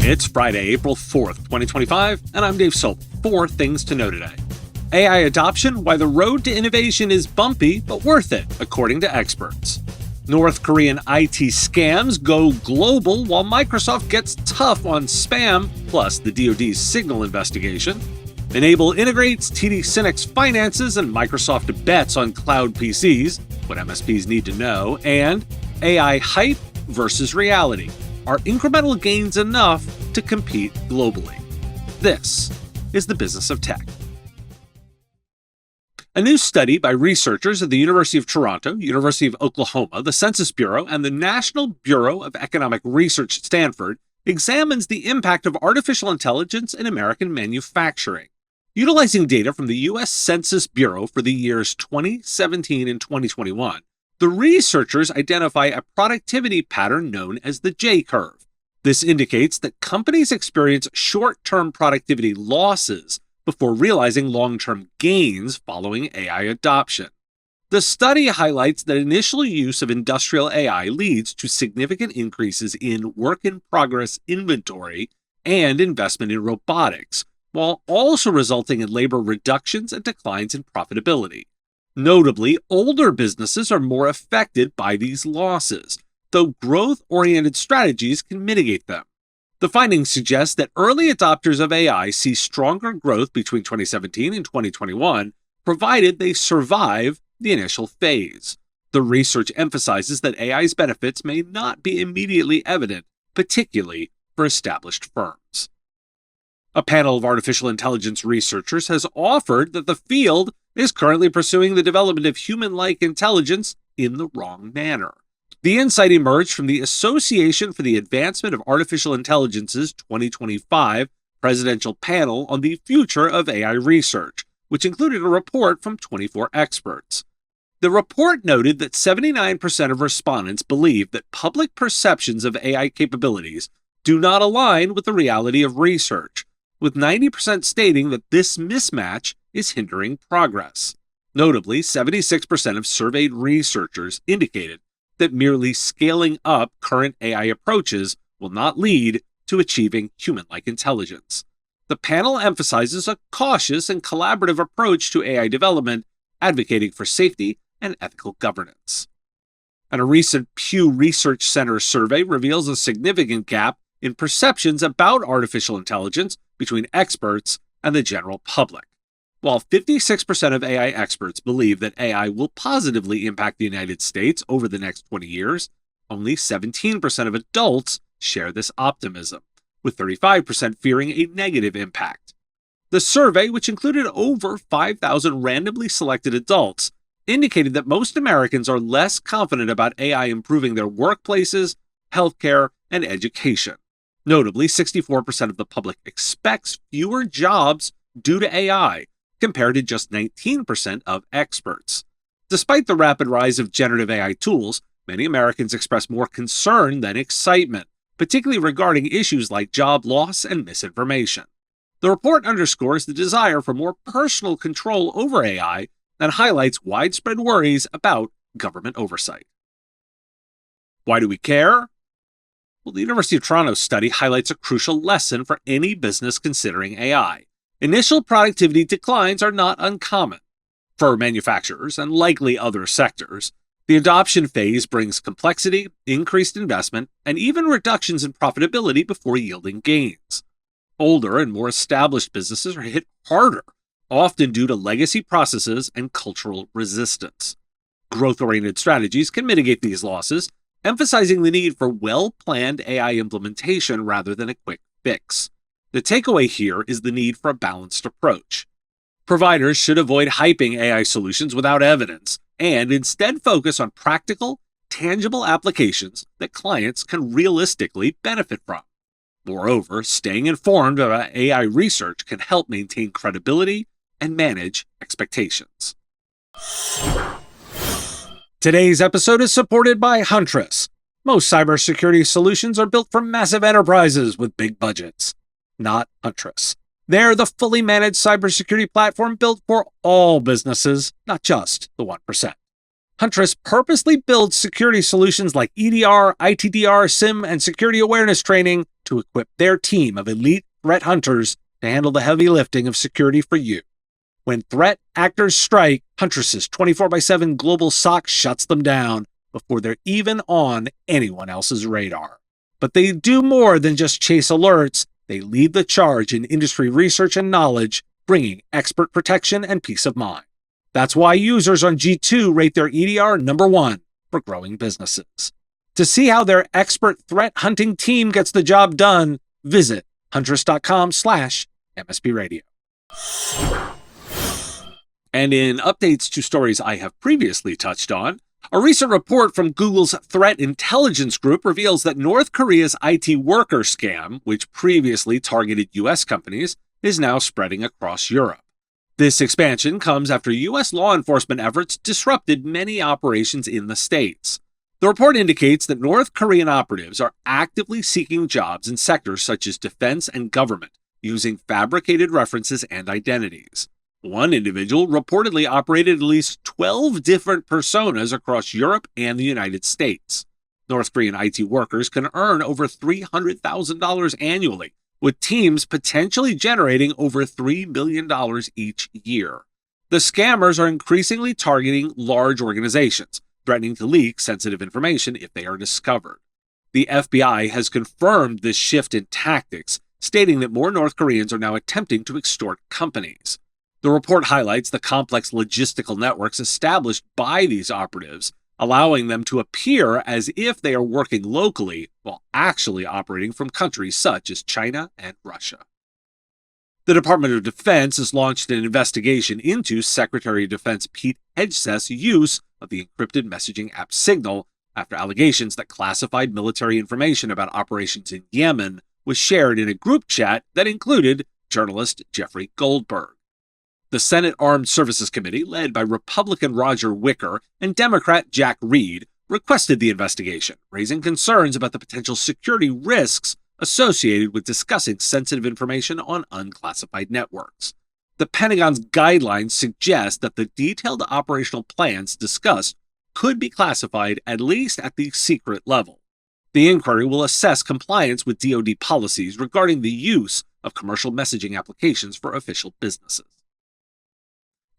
It's Friday, April 4th, 2025, and I'm Dave Sobel. 4 things to know today. AI adoption, why the road to innovation is bumpy but worth it, according to experts. North Korean IT scams go global while Microsoft gets tough on spam, plus the DoD's Signal investigation. Enable integrates TD SYNNEX finances and Microsoft bets on cloud PCs, what MSPs need to know, and AI hype versus reality. Are incremental gains enough to compete globally? This is the business of tech. A new study by researchers at the University of Toronto, University of Oklahoma, the Census Bureau, and the National Bureau of Economic Research at Stanford examines the impact of artificial intelligence in American manufacturing. Utilizing data from the U.S. Census Bureau for the years 2017 and 2021, the researchers identify a productivity pattern known as the J-curve. This indicates that companies experience short-term productivity losses before realizing long-term gains following AI adoption. The study highlights that initial use of industrial AI leads to significant increases in work-in-progress inventory and investment in robotics, while also resulting in labor reductions and declines in profitability. Notably, older businesses are more affected by these losses, though growth-oriented strategies can mitigate them. The findings suggest that early adopters of AI see stronger growth between 2017 and 2021, provided they survive the initial phase. The research emphasizes that AI's benefits may not be immediately evident, particularly for established firms. A panel of artificial intelligence researchers has offered that the field is currently pursuing the development of human-like intelligence in the wrong manner. The insight emerged from the Association for the Advancement of Artificial Intelligence's 2025 Presidential Panel on the Future of AI Research, which included a report from 24 experts. The report noted that 79% of respondents believe that public perceptions of AI capabilities do not align with the reality of research, with 90% stating that this mismatch is hindering progress. Notably, 76% of surveyed researchers indicated that merely scaling up current AI approaches will not lead to achieving human-like intelligence. The panel emphasizes a cautious and collaborative approach to AI development, advocating for safety and ethical governance. And a recent Pew Research Center survey reveals a significant gap in perceptions about artificial intelligence between experts and the general public. While 56% of AI experts believe that AI will positively impact the United States over the next 20 years, only 17% of adults share this optimism, with 35% fearing a negative impact. The survey, which included over 5,000 randomly selected adults, indicated that most Americans are less confident about AI improving their workplaces, healthcare, and education. Notably, 64% of the public expects fewer jobs due to AI, compared to just 19% of experts. Despite the rapid rise of generative AI tools, many Americans express more concern than excitement, particularly regarding issues like job loss and misinformation. The report underscores the desire for more personal control over AI and highlights widespread worries about government oversight. Why do we care? Well, the University of Toronto study highlights a crucial lesson for any business considering AI. Initial productivity declines are not uncommon. For manufacturers and likely other sectors, the adoption phase brings complexity, increased investment, and even reductions in profitability before yielding gains. Older and more established businesses are hit harder, often due to legacy processes and cultural resistance. Growth-oriented strategies can mitigate these losses, emphasizing the need for well-planned AI implementation rather than a quick fix. The takeaway here is the need for a balanced approach. Providers should avoid hyping AI solutions without evidence and instead focus on practical, tangible applications that clients can realistically benefit from. Moreover, staying informed about AI research can help maintain credibility and manage expectations. Today's episode is supported by Huntress. Most cybersecurity solutions are built for massive enterprises with big budgets. Not Huntress. They're the fully managed cybersecurity platform built for all businesses, not just the 1%. Huntress purposely builds security solutions like EDR, ITDR, SIM, and security awareness training to equip their team of elite threat hunters to handle the heavy lifting of security for you. When threat actors strike, Huntress's 24/7 global SOC shuts them down before they're even on anyone else's radar. But they do more than just chase alerts. They lead the charge in industry research and knowledge, bringing expert protection and peace of mind. That's why users on G2 rate their EDR #1 for growing businesses. To see how their expert threat hunting team gets the job done, visit huntress.com/MSP Radio. And in updates to stories I have previously touched on, a recent report from Google's Threat Intelligence Group reveals that North Korea's IT worker scam, which previously targeted U.S. companies, is now spreading across Europe. This expansion comes after U.S. law enforcement efforts disrupted many operations in the States. The report indicates that North Korean operatives are actively seeking jobs in sectors such as defense and government, using fabricated references and identities. One individual reportedly operated at least 12 different personas across Europe and the United States. North Korean IT workers can earn over $300,000 annually, with teams potentially generating over $3 billion each year. The scammers are increasingly targeting large organizations, threatening to leak sensitive information if they are discovered. The FBI has confirmed this shift in tactics, stating that more North Koreans are now attempting to extort companies. The report highlights the complex logistical networks established by these operatives, allowing them to appear as if they are working locally while actually operating from countries such as China and Russia. The Department of Defense has launched an investigation into Secretary of Defense Pete Hegseth's use of the encrypted messaging app Signal after allegations that classified military information about operations in Yemen was shared in a group chat that included journalist Jeffrey Goldberg. The Senate Armed Services Committee, led by Republican Roger Wicker and Democrat Jack Reed, requested the investigation, raising concerns about the potential security risks associated with discussing sensitive information on unclassified networks. The Pentagon's guidelines suggest that the detailed operational plans discussed could be classified at least at the secret level. The inquiry will assess compliance with DoD policies regarding the use of commercial messaging applications for official businesses.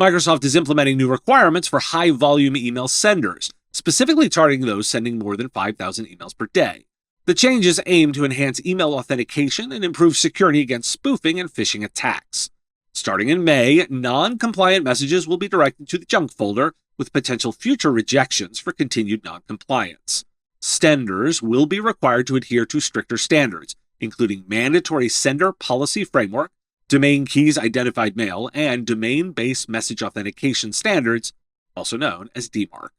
Microsoft is implementing new requirements for high-volume email senders, specifically targeting those sending more than 5,000 emails per day. The changes aim to enhance email authentication and improve security against spoofing and phishing attacks. Starting in May, non-compliant messages will be directed to the junk folder, with potential future rejections for continued non-compliance. Senders will be required to adhere to stricter standards, including mandatory sender policy framework, domain keys identified mail, and domain-based message authentication standards, also known as DMARC.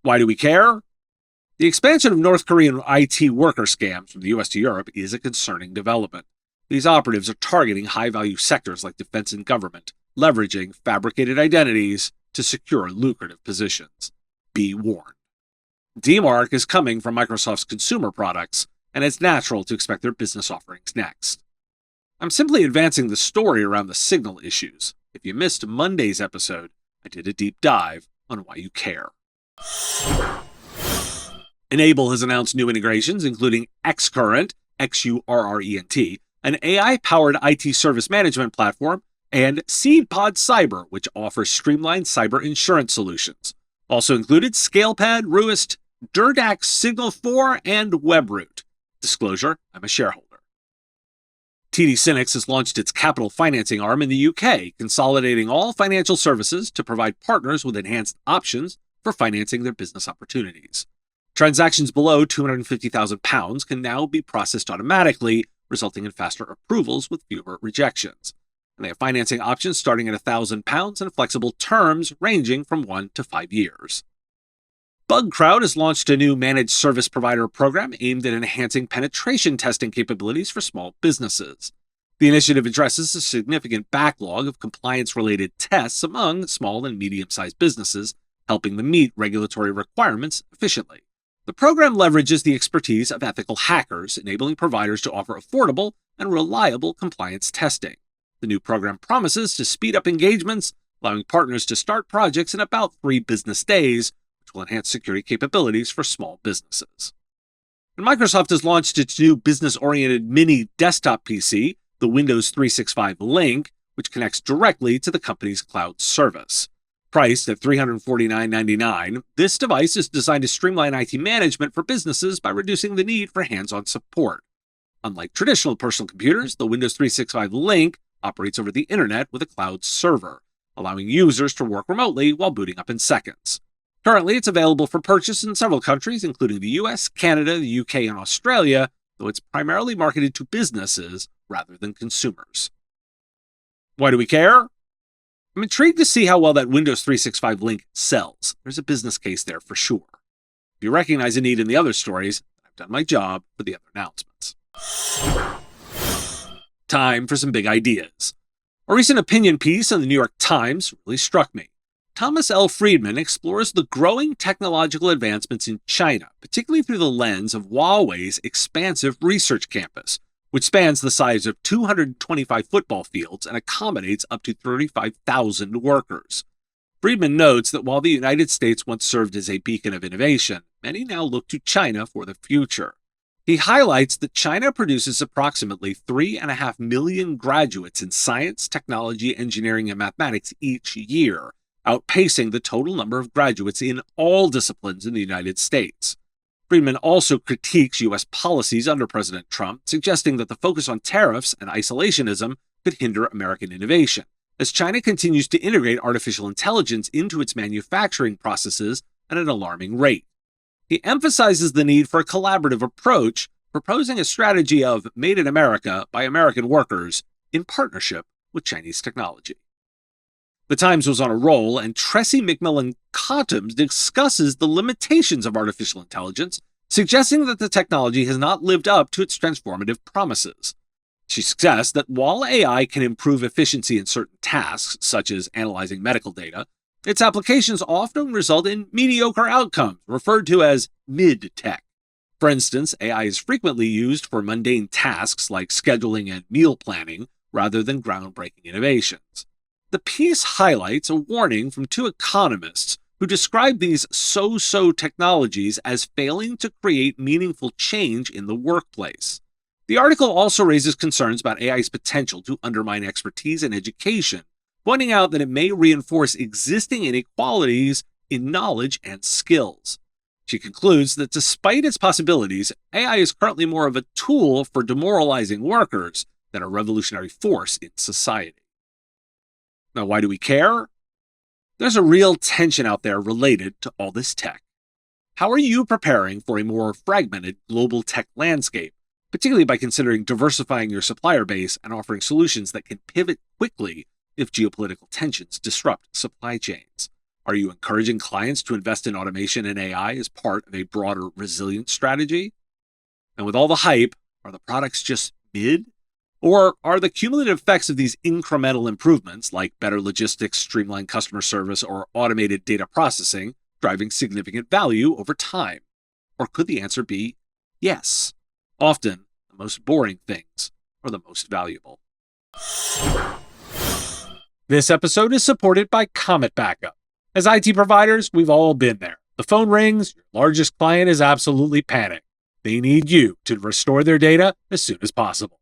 Why do we care? The expansion of North Korean IT worker scams from the U.S. to Europe is a concerning development. These operatives are targeting high-value sectors like defense and government, leveraging fabricated identities to secure lucrative positions. Be warned. DMARC is coming from Microsoft's consumer products, and it's natural to expect their business offerings next. I'm simply advancing the story around the Signal issues. If you missed Monday's episode, I did a deep dive on why you care. Enable has announced new integrations, including Xcurrent, Xurrent, an AI-powered IT service management platform, and SeedPod Cyber, which offers streamlined cyber insurance solutions. Also included ScalePad, Ruist, Durdax Signal 4, and WebRoot. Disclosure, I'm a shareholder. TD SYNNEX has launched its capital financing arm in the UK, consolidating all financial services to provide partners with enhanced options for financing their business opportunities. Transactions below £250,000 can now be processed automatically, resulting in faster approvals with fewer rejections. And they have financing options starting at £1,000 and flexible terms ranging from 1 to 5 years. BugCrowd has launched a new managed service provider program aimed at enhancing penetration testing capabilities for small businesses. The initiative addresses a significant backlog of compliance-related tests among small and medium-sized businesses, helping them meet regulatory requirements efficiently. The program leverages the expertise of ethical hackers, enabling providers to offer affordable and reliable compliance testing. The new program promises to speed up engagements, allowing partners to start projects in about 3 business days, which will enhance security capabilities for small businesses. And Microsoft has launched its new business-oriented mini desktop PC, the Windows 365 Link, which connects directly to the company's cloud service. Priced at $349.99, this device is designed to streamline IT management for businesses by reducing the need for hands-on support. Unlike traditional personal computers, the Windows 365 Link operates over the internet with a cloud server, allowing users to work remotely while booting up in seconds. Currently, it's available for purchase in several countries, including the US, Canada, the UK, and Australia, though it's primarily marketed to businesses rather than consumers. Why do we care? I'm intrigued to see how well that Windows 365 Link sells. There's a business case there for sure. If you recognize a need in the other stories, I've done my job for the other announcements. Time for some big ideas. A recent opinion piece in the New York Times really struck me. Thomas L. Friedman explores the growing technological advancements in China, particularly through the lens of Huawei's expansive research campus, which spans the size of 225 football fields and accommodates up to 35,000 workers. Friedman notes that while the United States once served as a beacon of innovation, many now look to China for the future. He highlights that China produces approximately 3.5 million graduates in science, technology, engineering, and mathematics each year, outpacing the total number of graduates in all disciplines in the United States. Friedman also critiques U.S. policies under President Trump, suggesting that the focus on tariffs and isolationism could hinder American innovation, as China continues to integrate artificial intelligence into its manufacturing processes at an alarming rate. He emphasizes the need for a collaborative approach, proposing a strategy of Made in America by American workers in partnership with Chinese technology. The Times was on a roll, and Tressie McMillan-Cottoms discusses the limitations of artificial intelligence, suggesting that the technology has not lived up to its transformative promises. She suggests that while AI can improve efficiency in certain tasks, such as analyzing medical data, its applications often result in mediocre outcomes, referred to as mid-tech. For instance, AI is frequently used for mundane tasks like scheduling and meal planning, rather than groundbreaking innovations. The piece highlights a warning from 2 economists who describe these so-so technologies as failing to create meaningful change in the workplace. The article also raises concerns about AI's potential to undermine expertise in education, pointing out that it may reinforce existing inequalities in knowledge and skills. She concludes that despite its possibilities, AI is currently more of a tool for demoralizing workers than a revolutionary force in society. Now, why do we care? There's a real tension out there related to all this tech. How are you preparing for a more fragmented global tech landscape, particularly by considering diversifying your supplier base and offering solutions that can pivot quickly if geopolitical tensions disrupt supply chains? Are you encouraging clients to invest in automation and AI as part of a broader resilience strategy? And with all the hype, are the products just mid? Or are the cumulative effects of these incremental improvements, like better logistics, streamlined customer service, or automated data processing, driving significant value over time? Or could the answer be yes? Often, the most boring things are the most valuable. This episode is supported by Comet Backup. As IT providers, we've all been there. The phone rings, your largest client is absolutely panicked. They need you to restore their data as soon as possible.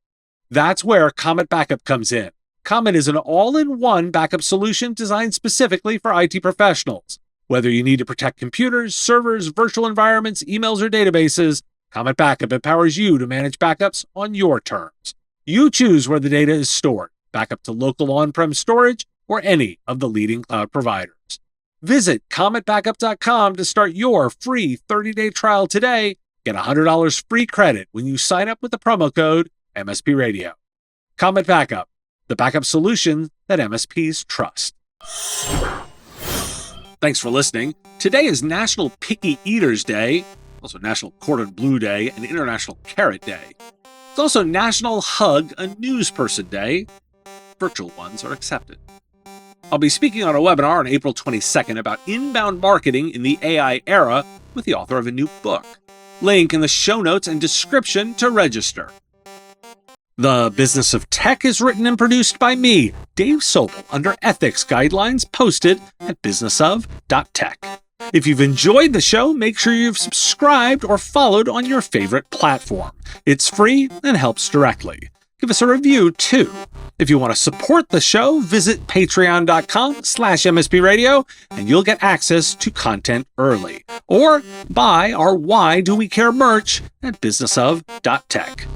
That's where Comet Backup comes in. Comet is an all-in-one backup solution designed specifically for IT professionals. Whether you need to protect computers, servers, virtual environments, emails, or databases, Comet Backup empowers you to manage backups on your terms. You choose where the data is stored, backup to local on-prem storage, or any of the leading cloud providers. Visit CometBackup.com to start your free 30-day trial today. Get $100 free credit when you sign up with the promo code MSP Radio. Comet Backup, the backup solution that MSPs trust. Thanks for listening. Today is National Picky Eaters Day, also National Cordon Bleu Day, and International Carrot Day. It's also National Hug a News Person Day. Virtual ones are accepted. I'll be speaking on a webinar on April 22nd about inbound marketing in the AI era with the author of a new book. Link in the show notes and description to register. The Business of Tech is written and produced by me, Dave Sobel, under ethics guidelines posted at businessof.tech. If you've enjoyed the show, make sure you've subscribed or followed on your favorite platform. It's free and helps directly. Give us a review, too. If you want to support the show, visit patreon.com/MSPradio, and you'll get access to content early. Or buy our Why Do We Care merch at businessof.tech.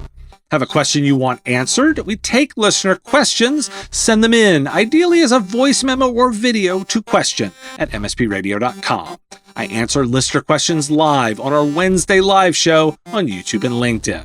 Have a question you want answered? We take listener questions. Send them in, ideally as a voice memo or video, to question@mspradio.com. I answer listener questions live on our Wednesday live show on YouTube and LinkedIn.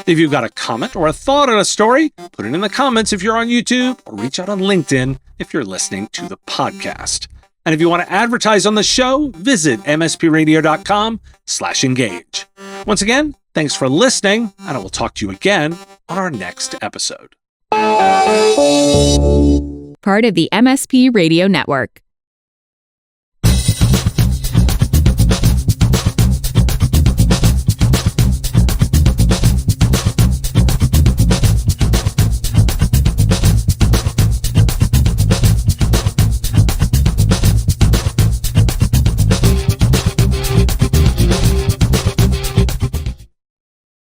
If you've got a comment or a thought on a story, put it in the comments if you're on YouTube, or reach out on LinkedIn if you're listening to the podcast. And if you want to advertise on the show, visit mspradio.com/engage. Once again, thanks for listening, and I will talk to you again on our next episode. Part of the MSP Radio Network.